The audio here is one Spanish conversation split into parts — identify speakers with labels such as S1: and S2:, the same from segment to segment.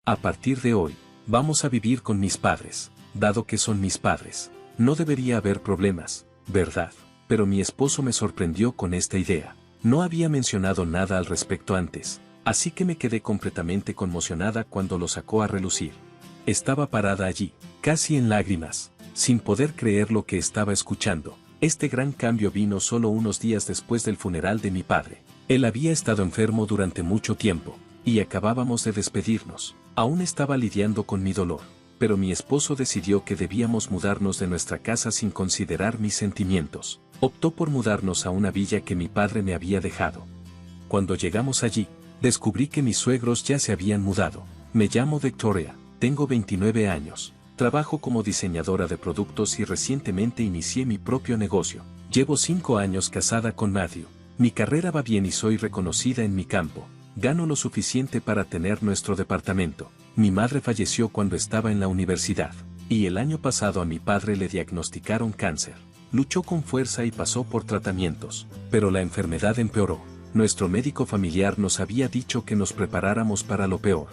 S1: A partir de hoy, vamos a vivir con mis padres, dado que son mis padres. No debería haber problemas, ¿verdad? Pero mi esposo me sorprendió con esta idea. No había mencionado nada al respecto antes, así que me quedé completamente conmocionada cuando lo sacó a relucir. Estaba parada allí, casi en lágrimas, sin poder creer lo que estaba escuchando. Este gran cambio vino solo unos días después del funeral de mi padre. Él había estado enfermo durante mucho tiempo, y acabábamos de despedirnos. Aún estaba lidiando con mi dolor, pero mi esposo decidió que debíamos mudarnos de nuestra casa sin considerar mis sentimientos. Optó por mudarnos a una villa que mi padre me había dejado. Cuando llegamos allí, descubrí que mis suegros ya se habían mudado. Me llamo Victoria, tengo 29 años, trabajo como diseñadora de productos y recientemente inicié mi propio negocio. Llevo 5 años casada con Matthew. Mi carrera va bien y soy reconocida en mi campo. Gano lo suficiente para tener nuestro departamento. Mi madre falleció cuando estaba en la universidad, y el año pasado a mi padre le diagnosticaron cáncer. Luchó con fuerza y pasó por tratamientos, pero la enfermedad empeoró. Nuestro médico familiar nos había dicho que nos preparáramos para lo peor.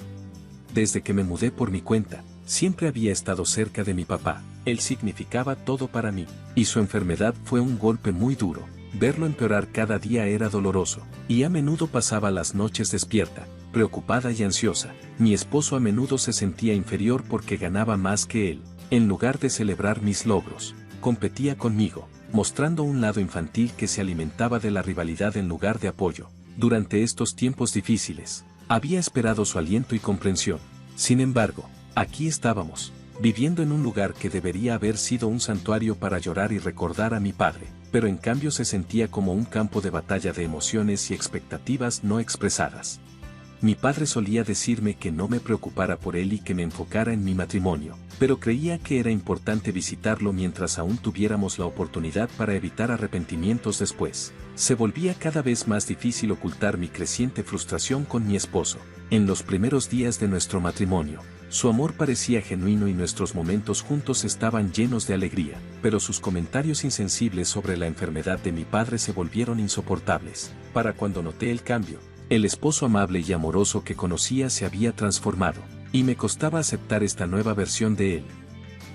S1: Desde que me mudé por mi cuenta, siempre había estado cerca de mi papá. Él significaba todo para mí, y su enfermedad fue un golpe muy duro. Verlo empeorar cada día era doloroso, y a menudo pasaba las noches despierta, preocupada y ansiosa. Mi esposo a menudo se sentía inferior porque ganaba más que él. En lugar de celebrar mis logros, competía conmigo, mostrando un lado infantil que se alimentaba de la rivalidad en lugar de apoyo. Durante estos tiempos difíciles, había esperado su aliento y comprensión. Sin embargo, aquí estábamos, viviendo en un lugar que debería haber sido un santuario para llorar y recordar a mi padre, pero en cambio se sentía como un campo de batalla de emociones y expectativas no expresadas. Mi padre solía decirme que no me preocupara por él y que me enfocara en mi matrimonio, pero creía que era importante visitarlo mientras aún tuviéramos la oportunidad para evitar arrepentimientos después. Se volvía cada vez más difícil ocultar mi creciente frustración con mi esposo. En los primeros días de nuestro matrimonio, su amor parecía genuino y nuestros momentos juntos estaban llenos de alegría, pero sus comentarios insensibles sobre la enfermedad de mi padre se volvieron insoportables. Para cuando noté el cambio, el esposo amable y amoroso que conocía se había transformado, y me costaba aceptar esta nueva versión de él.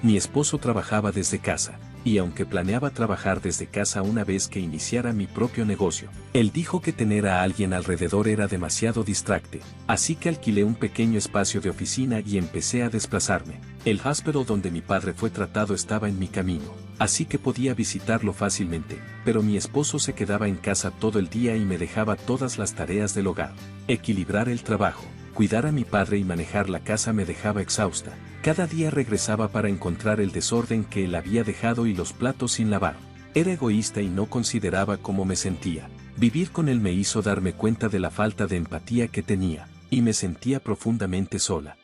S1: Mi esposo trabajaba desde casa, y aunque planeaba trabajar desde casa una vez que iniciara mi propio negocio, él dijo que tener a alguien alrededor era demasiado distracte, así que alquilé un pequeño espacio de oficina y empecé a desplazarme. El hospital donde mi padre fue tratado estaba en mi camino, así que podía visitarlo fácilmente, pero mi esposo se quedaba en casa todo el día y me dejaba todas las tareas del hogar. Equilibrar el trabajo, cuidar a mi padre y manejar la casa me dejaba exhausta. Cada día regresaba para encontrar el desorden que él había dejado y los platos sin lavar. Era egoísta y no consideraba cómo me sentía. Vivir con él me hizo darme cuenta de la falta de empatía que tenía, y me sentía profundamente sola.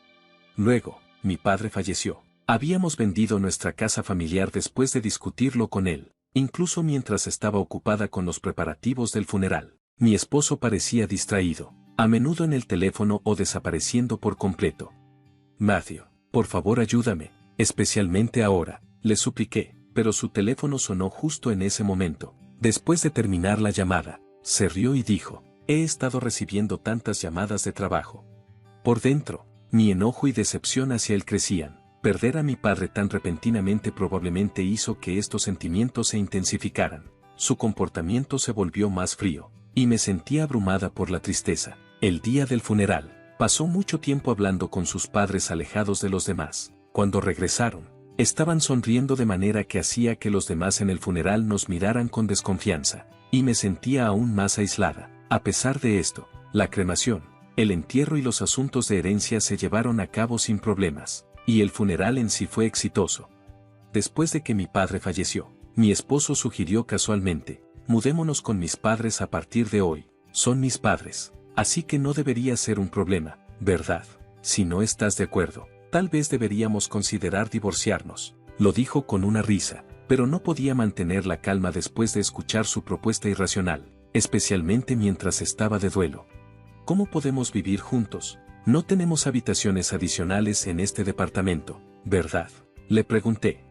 S1: Luego, mi padre falleció. Habíamos vendido nuestra casa familiar después de discutirlo con él, incluso mientras estaba ocupada con los preparativos del funeral. Mi esposo parecía distraído, a menudo en el teléfono o desapareciendo por completo. Matthew, por favor ayúdame, especialmente ahora, le supliqué, pero su teléfono sonó justo en ese momento. Después de terminar la llamada, se rió y dijo, he estado recibiendo tantas llamadas de trabajo. Por dentro, mi enojo y decepción hacia él crecían. Perder a mi padre tan repentinamente probablemente hizo que estos sentimientos se intensificaran. Su comportamiento se volvió más frío, y me sentía abrumada por la tristeza. El día del funeral, pasó mucho tiempo hablando con sus padres alejados de los demás. Cuando regresaron, estaban sonriendo de manera que hacía que los demás en el funeral nos miraran con desconfianza, y me sentía aún más aislada. A pesar de esto, la cremación, el entierro y los asuntos de herencia se llevaron a cabo sin problemas, y el funeral en sí fue exitoso. Después de que mi padre falleció, mi esposo sugirió casualmente, mudémonos con mis padres a partir de hoy. Son mis padres, así que no debería ser un problema, ¿verdad? Si no estás de acuerdo, tal vez deberíamos considerar divorciarnos. Lo dijo con una risa, pero no podía mantener la calma después de escuchar su propuesta irracional, especialmente mientras estaba de duelo. ¿Cómo podemos vivir juntos? No tenemos habitaciones adicionales en este departamento, ¿verdad? Le pregunté.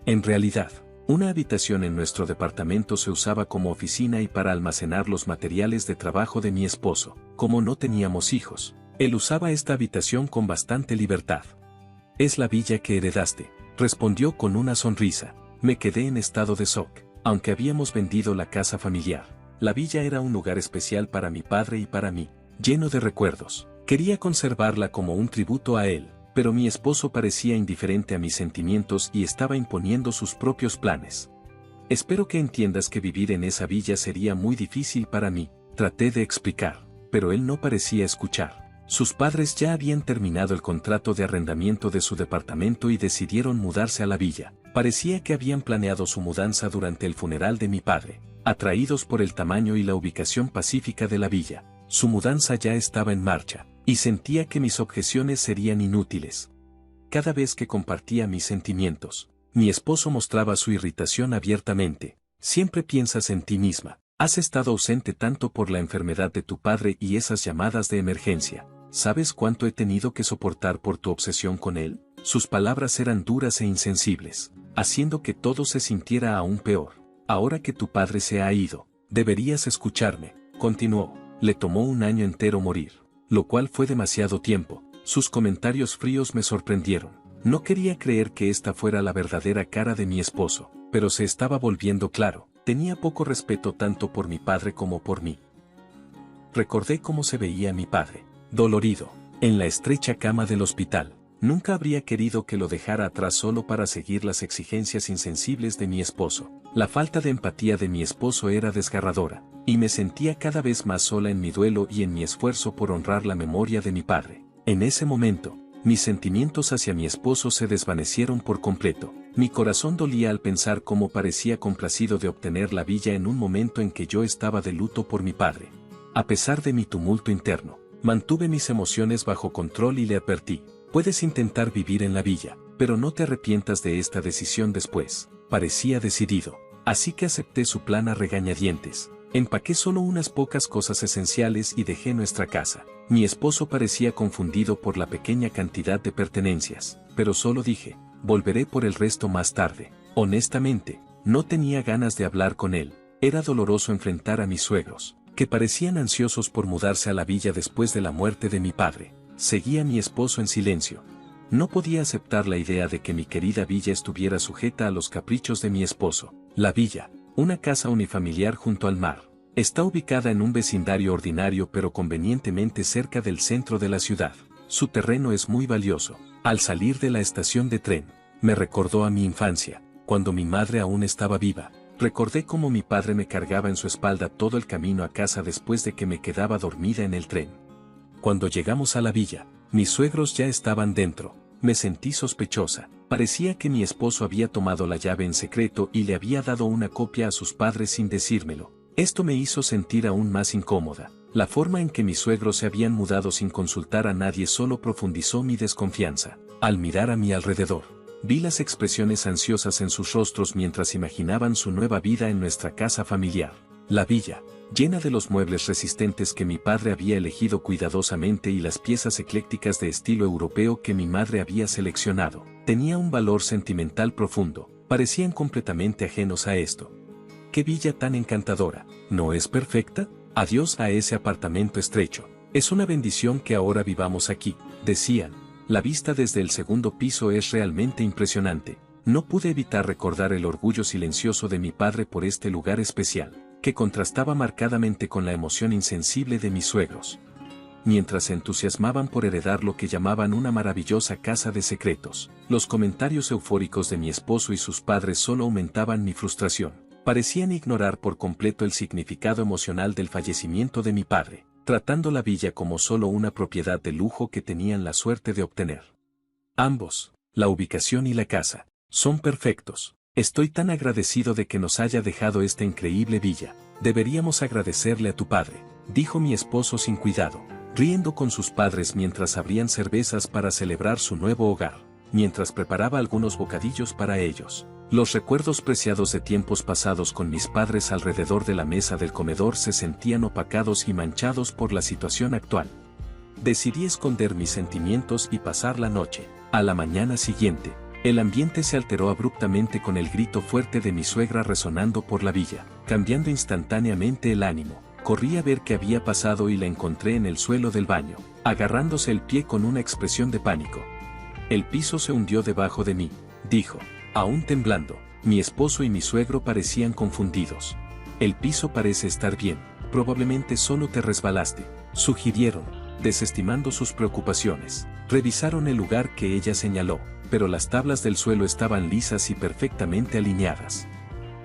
S1: En realidad, una habitación en nuestro departamento se usaba como oficina y para almacenar los materiales de trabajo de mi esposo. Como no teníamos hijos, Él usaba esta habitación con bastante libertad. Es la villa que heredaste, respondió con una sonrisa. Me quedé en estado de shock. Aunque habíamos vendido la casa familiar, la villa era un lugar especial para mi padre y para mí, lleno de recuerdos. Quería conservarla como un tributo a él, pero mi esposo parecía indiferente a mis sentimientos y estaba imponiendo sus propios planes. Espero que entiendas que vivir en esa villa sería muy difícil para mí, traté de explicar, pero él no parecía escuchar. Sus padres ya habían terminado el contrato de arrendamiento de su departamento y decidieron mudarse a la villa. Parecía que habían planeado su mudanza durante el funeral de mi padre, atraídos por el tamaño y la ubicación pacífica de la villa. Su mudanza ya estaba en marcha, y sentía que mis objeciones serían inútiles. Cada vez que compartía mis sentimientos, mi esposo mostraba su irritación abiertamente. Siempre piensas en ti misma. Has estado ausente tanto por la enfermedad de tu padre y esas llamadas de emergencia. ¿Sabes cuánto he tenido que soportar por tu obsesión con él? Sus palabras eran duras e insensibles, haciendo que todo se sintiera aún peor. Ahora que tu padre se ha ido, deberías escucharme, continuó. Le tomó un año entero morir, lo cual fue demasiado tiempo. Sus comentarios fríos me sorprendieron. No quería creer que esta fuera la verdadera cara de mi esposo, pero se estaba volviendo claro. Tenía poco respeto tanto por mi padre como por mí. Recordé cómo se veía mi padre, dolorido, en la estrecha cama del hospital. Nunca habría querido que lo dejara atrás solo para seguir las exigencias insensibles de mi esposo. La falta de empatía de mi esposo era desgarradora, y me sentía cada vez más sola en mi duelo y en mi esfuerzo por honrar la memoria de mi padre. En ese momento, mis sentimientos hacia mi esposo se desvanecieron por completo. Mi corazón dolía al pensar cómo parecía complacido de obtener la villa en un momento en que yo estaba de luto por mi padre. A pesar de mi tumulto interno, mantuve mis emociones bajo control y le advertí: puedes intentar vivir en la villa, pero no te arrepientas de esta decisión después. Parecía decidido, así que acepté su plan a regañadientes. Empaqué solo unas pocas cosas esenciales y dejé nuestra casa. Mi esposo parecía confundido por la pequeña cantidad de pertenencias, pero solo dije: volveré por el resto más tarde. Honestamente, no tenía ganas de hablar con él. Era doloroso enfrentar a mis suegros, que parecían ansiosos por mudarse a la villa después de la muerte de mi padre. Seguí a mi esposo en silencio. No podía aceptar la idea de que mi querida villa estuviera sujeta a los caprichos de mi esposo. La villa, una casa unifamiliar junto al mar, está ubicada en un vecindario ordinario pero convenientemente cerca del centro de la ciudad. Su terreno es muy valioso. Al salir de la estación de tren, me recordó a mi infancia, cuando mi madre aún estaba viva. Recordé cómo mi padre me cargaba en su espalda todo el camino a casa después de que me quedaba dormida en el tren. Cuando llegamos a la villa, mis suegros ya estaban dentro. Me sentí sospechosa. Parecía que mi esposo había tomado la llave en secreto y le había dado una copia a sus padres sin decírmelo. Esto me hizo sentir aún más incómoda. La forma en que mis suegros se habían mudado sin consultar a nadie solo profundizó mi desconfianza. Al mirar a mi alrededor, vi las expresiones ansiosas en sus rostros mientras imaginaban su nueva vida en nuestra casa familiar. La villa, llena de los muebles resistentes que mi padre había elegido cuidadosamente y las piezas eclécticas de estilo europeo que mi madre había seleccionado, tenía un valor sentimental profundo. Parecían completamente ajenos a esto. ¡Qué villa tan encantadora! ¿No es perfecta? Adiós a ese apartamento estrecho. Es una bendición que ahora vivamos aquí, decían. La vista desde el segundo piso es realmente impresionante. No pude evitar recordar el orgullo silencioso de mi padre por este lugar especial, que contrastaba marcadamente con la emoción insensible de mis suegros. Mientras se entusiasmaban por heredar lo que llamaban una maravillosa casa de secretos, los comentarios eufóricos de mi esposo y sus padres solo aumentaban mi frustración. Parecían ignorar por completo el significado emocional del fallecimiento de mi padre, tratando la villa como solo una propiedad de lujo que tenían la suerte de obtener. Ambos, la ubicación y la casa, son perfectos. Estoy tan agradecido de que nos haya dejado esta increíble villa. Deberíamos agradecerle a tu padre, dijo mi esposo sin cuidado, riendo con sus padres mientras abrían cervezas para celebrar su nuevo hogar, mientras preparaba algunos bocadillos para ellos. Los recuerdos preciados de tiempos pasados con mis padres alrededor de la mesa del comedor se sentían opacados y manchados por la situación actual. Decidí esconder mis sentimientos y pasar la noche. A la mañana siguiente, el ambiente se alteró abruptamente con el grito fuerte de mi suegra resonando por la villa, cambiando instantáneamente el ánimo. Corrí a ver qué había pasado y la encontré en el suelo del baño, agarrándose el pie con una expresión de pánico. El piso se hundió debajo de mí, dijo, aún temblando. Mi esposo y mi suegro parecían confundidos. El piso parece estar bien, probablemente solo te resbalaste, sugirieron, desestimando sus preocupaciones. Revisaron el lugar que ella señaló, pero las tablas del suelo estaban lisas y perfectamente alineadas.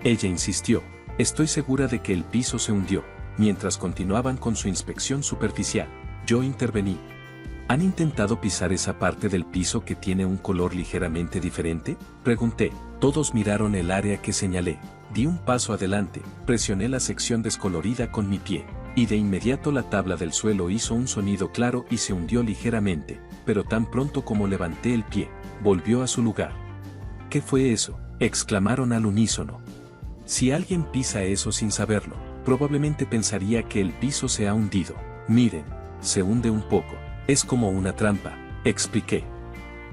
S1: Ella insistió, estoy segura de que el piso se hundió. Mientras continuaban con su inspección superficial, yo intervení. ¿Han intentado pisar esa parte del piso que tiene un color ligeramente diferente? Pregunté. Todos miraron el área que señalé. Di un paso adelante, presioné la sección descolorida con mi pie, y de inmediato la tabla del suelo hizo un sonido claro y se hundió ligeramente, pero tan pronto como levanté el pie, volvió a su lugar. ¿Qué fue eso?, exclamaron al unísono. Si alguien pisa eso sin saberlo, probablemente pensaría que el piso se ha hundido. Miren, se hunde un poco. Es como una trampa, expliqué.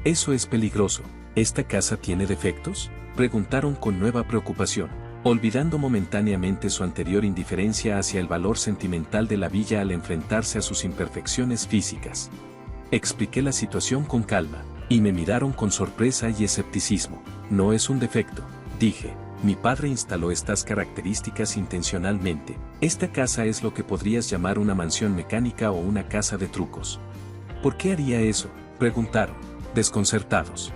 S1: Eso es peligroso. ¿Esta casa tiene defectos?, preguntaron con nueva preocupación, olvidando momentáneamente su anterior indiferencia hacia el valor sentimental de la villa al enfrentarse a sus imperfecciones físicas. Expliqué la situación con calma, y me miraron con sorpresa y escepticismo. No es un defecto, dije. Mi padre instaló estas características intencionalmente. Esta casa es lo que podrías llamar una mansión mecánica o una casa de trucos. ¿Por qué haría eso?, preguntaron, desconcertados.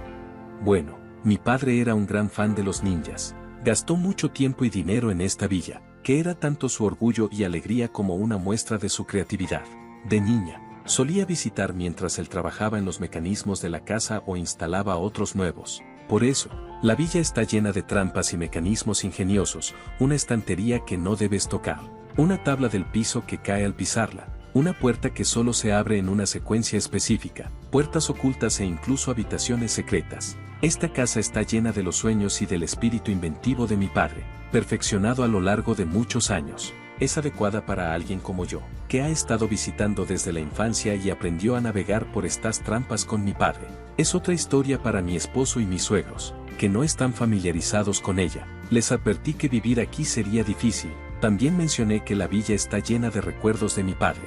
S1: Bueno, mi padre era un gran fan de los ninjas. Gastó mucho tiempo y dinero en esta villa, que era tanto su orgullo y alegría como una muestra de su creatividad. De niña, solía visitar mientras él trabajaba en los mecanismos de la casa o instalaba otros nuevos. Por eso, la villa está llena de trampas y mecanismos ingeniosos, una estantería que no debes tocar, una tabla del piso que cae al pisarla, una puerta que solo se abre en una secuencia específica, puertas ocultas e incluso habitaciones secretas. Esta casa está llena de los sueños y del espíritu inventivo de mi padre, perfeccionado a lo largo de muchos años. Es adecuada para alguien como yo, que ha estado visitando desde la infancia y aprendió a navegar por estas trampas con mi padre. Es otra historia para mi esposo y mis suegros, que no están familiarizados con ella. Les advertí que vivir aquí sería difícil. También mencioné que la villa está llena de recuerdos de mi padre.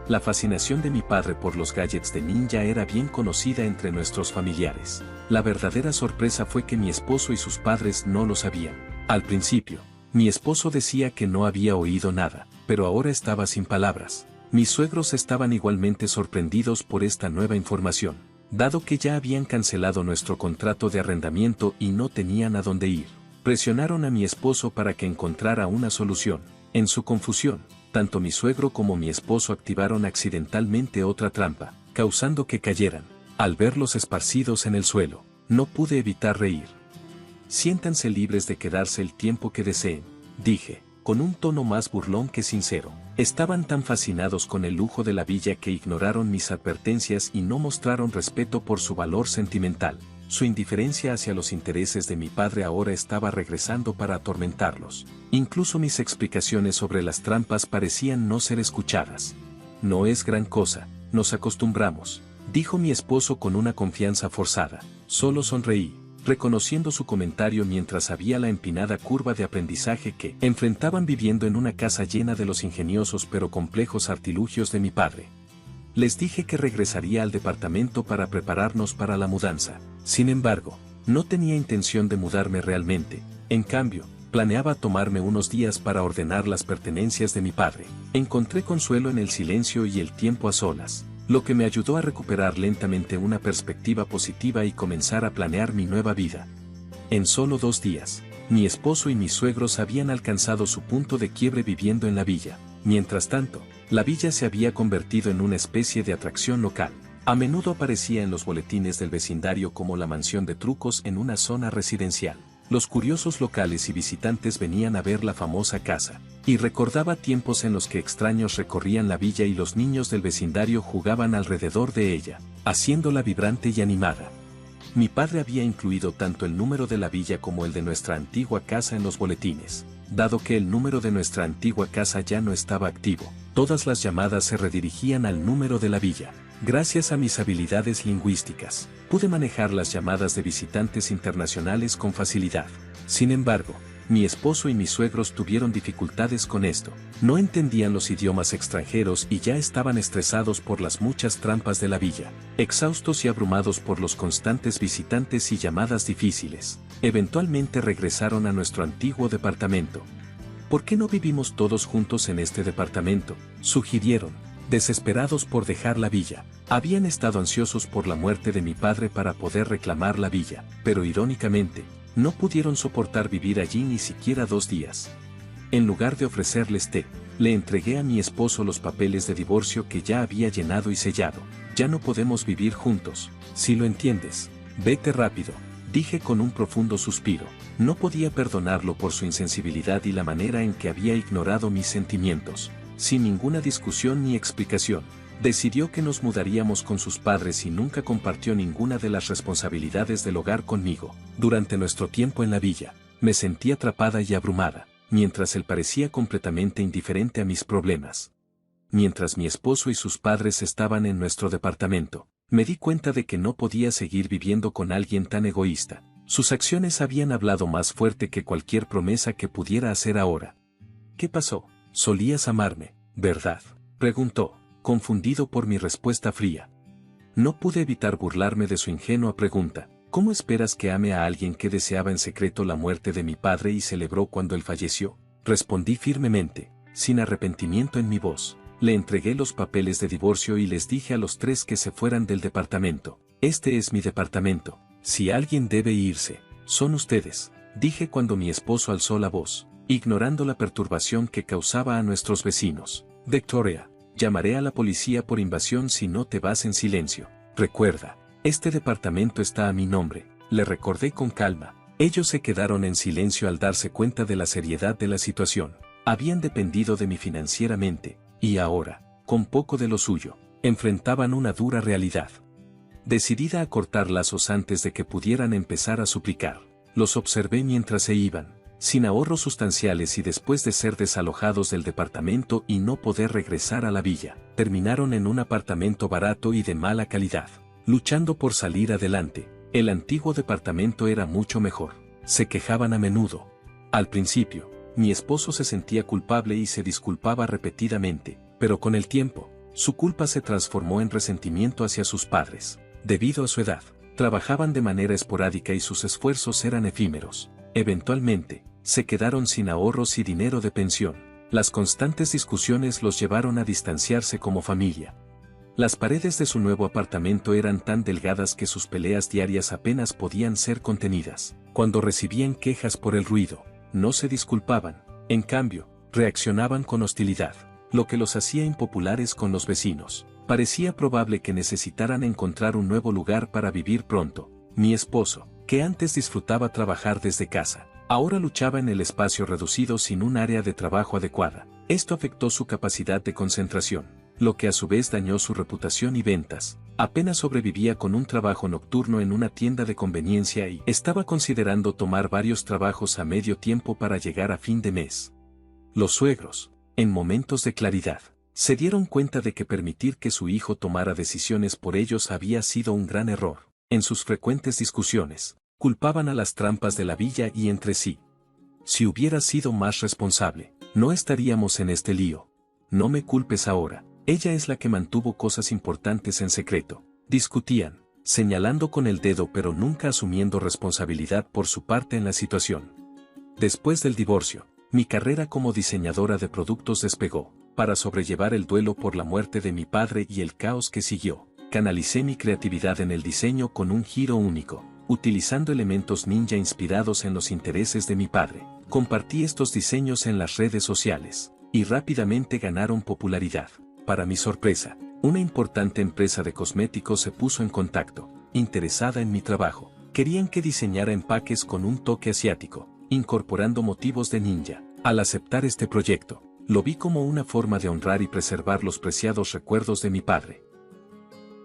S1: La fascinación de mi padre por los gadgets de ninja era bien conocida entre nuestros familiares. La verdadera sorpresa fue que mi esposo y sus padres no lo sabían. Al principio, mi esposo decía que no había oído nada, pero ahora estaba sin palabras. Mis suegros estaban igualmente sorprendidos por esta nueva información, dado que ya habían cancelado nuestro contrato de arrendamiento y no tenían a dónde ir. Presionaron a mi esposo para que encontrara una solución. En su confusión, tanto mi suegro como mi esposo activaron accidentalmente otra trampa, causando que cayeran. Al verlos esparcidos en el suelo, no pude evitar reír. Siéntanse libres de quedarse el tiempo que deseen, dije, con un tono más burlón que sincero. Estaban tan fascinados con el lujo de la villa que ignoraron mis advertencias y no mostraron respeto por su valor sentimental. Su indiferencia hacia los intereses de mi padre ahora estaba regresando para atormentarlos. Incluso mis explicaciones sobre las trampas parecían no ser escuchadas. No es gran cosa, nos acostumbramos, dijo mi esposo con una confianza forzada. Solo sonreí, reconociendo su comentario mientras había la empinada curva de aprendizaje que enfrentaban viviendo en una casa llena de los ingeniosos pero complejos artilugios de mi padre. Les dije que regresaría al departamento para prepararnos para la mudanza. Sin embargo, no tenía intención de mudarme realmente. En cambio, planeaba tomarme unos días para ordenar las pertenencias de mi padre. Encontré consuelo en el silencio y el tiempo a solas, lo que me ayudó a recuperar lentamente una perspectiva positiva y comenzar a planear mi nueva vida. En solo 2 días, mi esposo y mis suegros habían alcanzado su punto de quiebre viviendo en la villa. Mientras tanto, la villa se había convertido en una especie de atracción local. A menudo aparecía en los boletines del vecindario como la mansión de trucos en una zona residencial. Los curiosos locales y visitantes venían a ver la famosa casa, y recordaba tiempos en los que extraños recorrían la villa y los niños del vecindario jugaban alrededor de ella, haciéndola vibrante y animada. Mi padre había incluido tanto el número de la villa como el de nuestra antigua casa en los boletines. Dado que el número de nuestra antigua casa ya no estaba activo, todas las llamadas se redirigían al número de la villa. Gracias a mis habilidades lingüísticas, pude manejar las llamadas de visitantes internacionales con facilidad. Sin embargo, Mi esposo y mis suegros tuvieron dificultades con esto. No entendían los idiomas extranjeros y ya estaban estresados por las muchas trampas de la villa, exhaustos y abrumados por los constantes visitantes y llamadas difíciles. Eventualmente regresaron a nuestro antiguo departamento. ¿Por qué no vivimos todos juntos en este departamento?, sugirieron, desesperados por dejar la villa. Habían estado ansiosos por la muerte de mi padre para poder reclamar la villa, pero irónicamente, no pudieron soportar vivir allí ni siquiera 2 días. En lugar de ofrecerles té, le entregué a mi esposo los papeles de divorcio que ya había llenado y sellado. Ya no podemos vivir juntos, si lo entiendes. Vete rápido, dije con un profundo suspiro. No podía perdonarlo por su insensibilidad y la manera en que había ignorado mis sentimientos. Sin ninguna discusión ni explicación, decidió que nos mudaríamos con sus padres y nunca compartió ninguna de las responsabilidades del hogar conmigo. Durante nuestro tiempo en la villa, me sentí atrapada y abrumada, mientras él parecía completamente indiferente a mis problemas. Mientras mi esposo y sus padres estaban en nuestro departamento, me di cuenta de que no podía seguir viviendo con alguien tan egoísta. Sus acciones habían hablado más fuerte que cualquier promesa que pudiera hacer ahora. ¿Qué pasó? Solías amarme, ¿verdad?, preguntó, confundido por mi respuesta fría. No pude evitar burlarme de su ingenua pregunta. ¿Cómo esperas que ame a alguien que deseaba en secreto la muerte de mi padre y celebró cuando él falleció? Respondí firmemente, sin arrepentimiento en mi voz. Le entregué los papeles de divorcio y les dije a los 3 que se fueran del departamento. Este es mi departamento. Si alguien debe irse, son ustedes, dije cuando mi esposo alzó la voz, ignorando la perturbación que causaba a nuestros vecinos. Victoria, llamaré a la policía por invasión si no te vas en silencio. Recuerda, este departamento está a mi nombre, le recordé con calma. Ellos se quedaron en silencio al darse cuenta de la seriedad de la situación. Habían dependido de mí financieramente, y ahora, con poco de lo suyo, enfrentaban una dura realidad. Decidida a cortar lazos antes de que pudieran empezar a suplicar, los observé mientras se iban, sin ahorros sustanciales y después de ser desalojados del departamento y no poder regresar a la villa, terminaron en un apartamento barato y de mala calidad, luchando por salir adelante. El antiguo departamento era mucho mejor. Se quejaban a menudo. Al principio, mi esposo se sentía culpable y se disculpaba repetidamente, pero con el tiempo, su culpa se transformó en resentimiento hacia sus padres. Debido a su edad, trabajaban de manera esporádica y sus esfuerzos eran efímeros. Eventualmente, se quedaron sin ahorros y dinero de pensión. Las constantes discusiones los llevaron a distanciarse como familia. Las paredes de su nuevo apartamento eran tan delgadas que sus peleas diarias apenas podían ser contenidas. Cuando recibían quejas por el ruido, no se disculpaban, en cambio, reaccionaban con hostilidad, lo que los hacía impopulares con los vecinos. Parecía probable que necesitaran encontrar un nuevo lugar para vivir pronto. Mi esposo, que antes disfrutaba trabajar desde casa, ahora luchaba en el espacio reducido sin un área de trabajo adecuada. Esto afectó su capacidad de concentración, lo que a su vez dañó su reputación y ventas. Apenas sobrevivía con un trabajo nocturno en una tienda de conveniencia y estaba considerando tomar varios trabajos a medio tiempo para llegar a fin de mes. Los suegros, en momentos de claridad, se dieron cuenta de que permitir que su hijo tomara decisiones por ellos había sido un gran error. En sus frecuentes discusiones, culpaban a las trampas de la villa y entre sí. Si hubiera sido más responsable, no estaríamos en este lío. No me culpes ahora. Ella es la que mantuvo cosas importantes en secreto. Discutían, señalando con el dedo pero nunca asumiendo responsabilidad por su parte en la situación. Después del divorcio, mi carrera como diseñadora de productos despegó. Para sobrellevar el duelo por la muerte de mi padre y el caos que siguió, canalicé mi creatividad en el diseño con un giro único, utilizando elementos ninja inspirados en los intereses de mi padre. Compartí estos diseños en las redes sociales, y rápidamente ganaron popularidad. Para mi sorpresa, una importante empresa de cosméticos se puso en contacto, interesada en mi trabajo. Querían que diseñara empaques con un toque asiático, incorporando motivos de ninja. Al aceptar este proyecto, lo vi como una forma de honrar y preservar los preciados recuerdos de mi padre.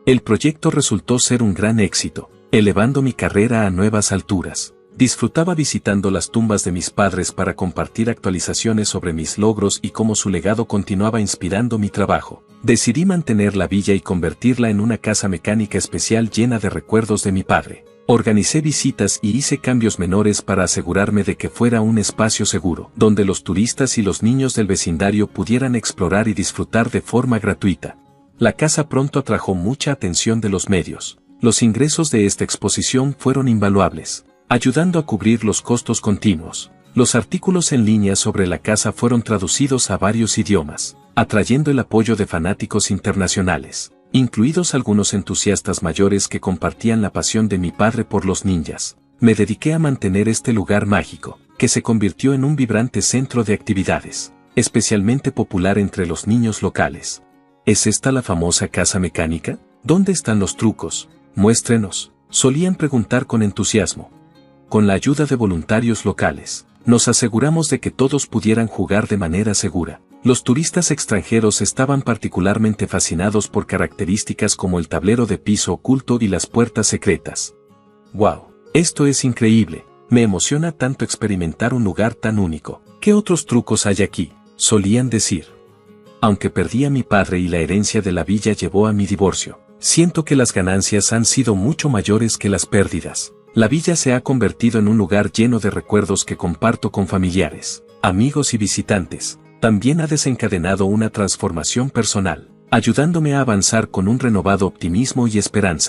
S1: El proyecto resultó ser un gran éxito, elevando mi carrera a nuevas alturas. Disfrutaba visitando las tumbas de mis padres para compartir actualizaciones sobre mis logros y cómo su legado continuaba inspirando mi trabajo. Decidí mantener la villa y convertirla en una casa mecánica especial llena de recuerdos de mi padre. Organicé visitas y hice cambios menores para asegurarme de que fuera un espacio seguro, donde los turistas y los niños del vecindario pudieran explorar y disfrutar de forma gratuita. La casa pronto atrajo mucha atención de los medios. Los ingresos de esta exposición fueron invaluables, ayudando a cubrir los costos continuos. Los artículos en línea sobre la casa fueron traducidos a varios idiomas, atrayendo el apoyo de fanáticos internacionales, incluidos algunos entusiastas mayores que compartían la pasión de mi padre por los ninjas. Me dediqué a mantener este lugar mágico, que se convirtió en un vibrante centro de actividades, especialmente popular entre los niños locales. ¿Es esta la famosa casa mecánica? ¿Dónde están los trucos? Muéstrenos, solían preguntar con entusiasmo. Con la ayuda de voluntarios locales, nos aseguramos de que todos pudieran jugar de manera segura. Los turistas extranjeros estaban particularmente fascinados por características como el tablero de piso oculto y las puertas secretas. ¡Wow! Esto es increíble. Me emociona tanto experimentar un lugar tan único. ¿Qué otros trucos hay aquí?, solían decir. Aunque perdí a mi padre y la herencia de la villa llevó a mi divorcio, siento que las ganancias han sido mucho mayores que las pérdidas. La villa se ha convertido en un lugar lleno de recuerdos que comparto con familiares, amigos y visitantes. También ha desencadenado una transformación personal, ayudándome a avanzar con un renovado optimismo y esperanza.